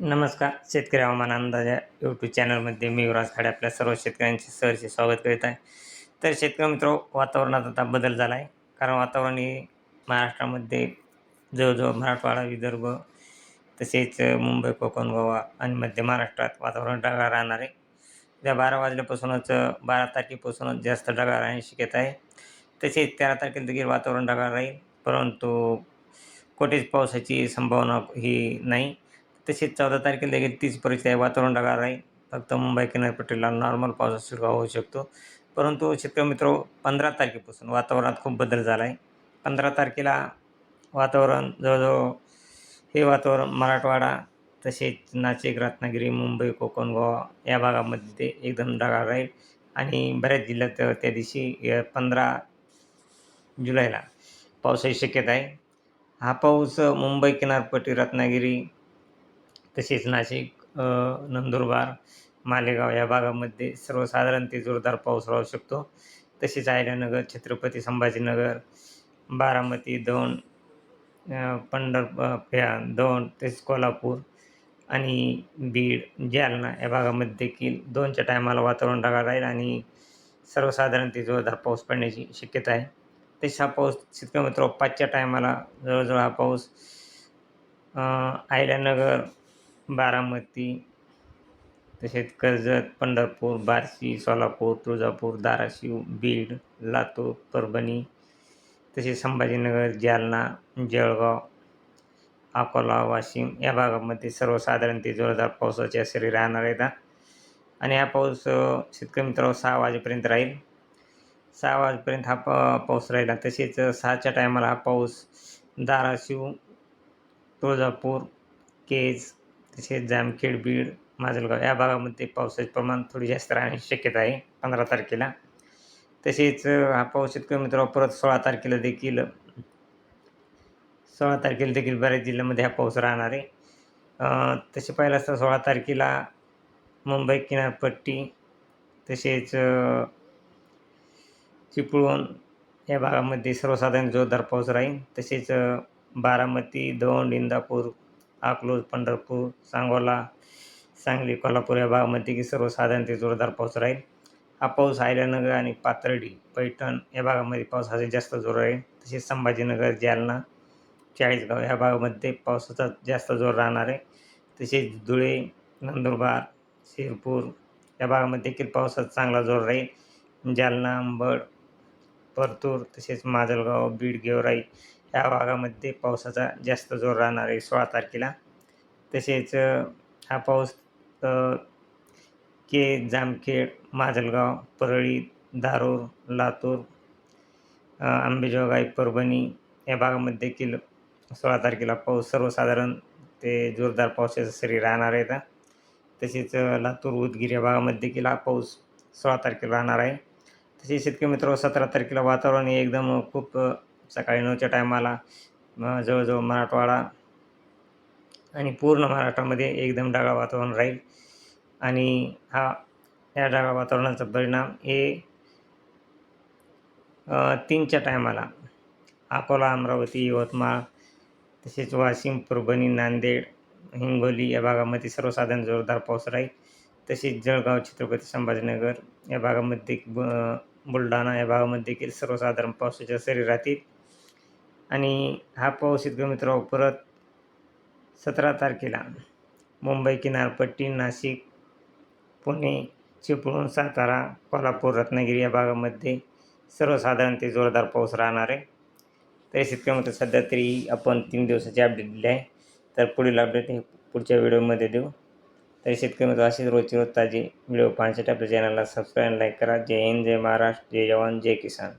नमस्कार. शेतकरी हवामान अंदाज या यूट्यूब चॅनलमध्ये मी युवराज खाडे आपल्या सर्व शेतकऱ्यांचे सहर्ष स्वागत करीत आहे. तर शेतकरी मित्र, वातावरणात आता बदल झाला आहे. कारण वातावरण हे महाराष्ट्रामध्ये जवळजवळ मराठवाडा, विदर्भ तसेच मुंबई, कोकण, गोवा आणि मध्य महाराष्ट्रात वातावरण ढगाळ राहणार आहे. उद्या 12 वाजल्यापासूनच 12 तारखेपासूनच जास्त ढगाळ राहण्याची शक्यता आहे. तसेच 13 तारखेला देखील वातावरण ढगाळ राहील, परंतु कुठेच पावसाची संभावना ही नाही. तसेच 14 तारखेला देखील तीच परिस्थिती आहे, वातावरण ढगाळ राहील. फक्त मुंबई किनारपट्टीला नॉर्मल पावसाचा शिरकाव होऊ शकतो. परंतु शेतकरी मित्र, 15 तारखेपासून वातावरणात खूप बदल झाला आहे. 15 तारखेला वातावरण जवळजवळ हे वातावरण मराठवाडा तसेच नाशिक, रत्नागिरी, मुंबई, कोकण, गोवा या भागामध्ये एकदम ढगाळ राहील आणि बऱ्याच जिल्ह्यात त्या दिवशी 15 जुलैला पावसाची शक्यता आहे. हा पाऊस मुंबई किनारपट्टी, रत्नागिरी तसेच नाशिक, नंदुरबार, मालेगाव या भागामध्ये सर्वसाधारण ते जोरदार पाऊस राहू शकतो. तसेच अहिल्यानगर, छत्रपती संभाजीनगर, बारामती, दौंड, दौंड तसेच कोल्हापूर आणि बीड, जालना या भागामध्ये देखील 2च्या टायमाला वातावरण ढगाळ राहील आणि सर्वसाधारण ते जोरदार पाऊस पडण्याची शक्यता आहे. तसेच हा पाऊस शेतकरी मित्र 5च्या टायमाला जवळजवळ हा पाऊस अहिल्यानगर, बारामती तसेच कर्जत, पंढरपूर, बार्शी, सोलापूर, तुळजापूर, धाराशिव, बीड, लातूर, परभणी तसेच संभाजीनगर, जालना, जळगाव, अकोला, वाशिम या भागामध्ये सर्वसाधारण ते जोरदार पावसाच्या सरी राहणार आहेत. आणि हा पाऊस शेतकरी मित्रांनो 6 वाजेपर्यंत राहील. 6 वाजेपर्यंत हा पाऊस राहिला. तसेच 6च्या टायमाला हा पाऊस धाराशिव, तुळजापूर, केज तसेच जामखेड, बीड, माजलगाव या भागामध्ये पावसाचे प्रमाण थोडी जास्त राहण्याची शक्यता आहे 15 तारखेला. तसेच हा पाऊस शेतकरी मित्रांनो परत 16 तारखेला देखील बऱ्याच जिल्ह्यामध्ये हा पाऊस राहणार आहे. तसे पाहिलं असता 16 तारखेला मुंबई किनारपट्टी तसेच चिपळूण या भागामध्ये सर्वसाधारण जोरदार पाऊस राहील. तसेच बारामती, दौंड, इंदापूर, अकलूज, पंढरपूर, सांगोला, सांगली, कोल्हापूर या भागामध्ये की सर्वसाधारण ते जोरदार पाऊस राहील. हा पाऊस अहिल्यानगर आणि पाथर्डी, पैठण या भागामध्ये पावसाचा जास्त जोर राहील. तसेच संभाजीनगर, जालना, चाळीसगाव या भागामध्ये पावसाचा जास्त जोर राहणार आहे. तसेच धुळे, नंदुरबार, शिरपूर या भागामध्ये देखील पावसाचा चांगला जोर राहील. जालना, अंबड, परतूर तसेच माजलगाव, बीड, गेवराई या भागामध्ये पावसाचा जास्त जोर राहणार आहे 16 तारखेला. तसेच हा पाऊस जामखेड, माजलगाव, परळी, धारूर, लातूर, अंबेजोगाई, परभणी या भागामध्ये देखील 16 तारखेला पाऊस सर्वसाधारण ते जोरदार पावसाच्या सरी राहणार आहेत. तसेच लातूर, उदगीर या भागामध्ये देखील हा पाऊस 16 तारखेला राहणार आहे. तसेच शेतकरी मित्रांनो 17 तारखेला वातावरण हे एकदम खूप सकाळी 9च्या टायमाला जवळजवळ मराठवाडा आणि पूर्ण महाराष्ट्रामध्ये एकदम ढगाळ वातावरण राहील आणि या ढगाळ वातावरणाचा परिणाम हे 3च्या टायमाला अकोला, अमरावती, यवतमाळ तसेच वाशिम, परभणी, नांदेड, हिंगोली या भागामध्ये सर्वसाधारण जोरदार पाऊस राहील. तसेच जळगाव, छत्रपती संभाजीनगर या भागामध्ये बुलढाणा या भागामध्ये देखील सर्वसाधारण पावसाच्या सरी राहतील. आणि हा पाऊस शेतकरी मित्रांनो परत 17 तारखेला मुंबई किनारपट्टी, नाशिक, पुणे, चिपळूण, सातारा, कोल्हापूर, रत्नागिरी या भागामध्ये सर्वसाधारण ते जोरदार पाऊस राहणार आहे. तरी शेतकरी मित्र सध्या तरी आपण 3 दिवसाची अपडेट दिली आहे. तर पुढील अपडेट हे पुढच्या व्हिडिओमध्ये देऊ. तरी शेतकरी मित्र असेच रोजची रोज ताजे व्हिडिओ पाहण्यासाठी आपल्या चॅनलला सबस्क्राईब आणि लाईक करा. जय हिंद, जय महाराष्ट्र, जय जवान, जय किसान.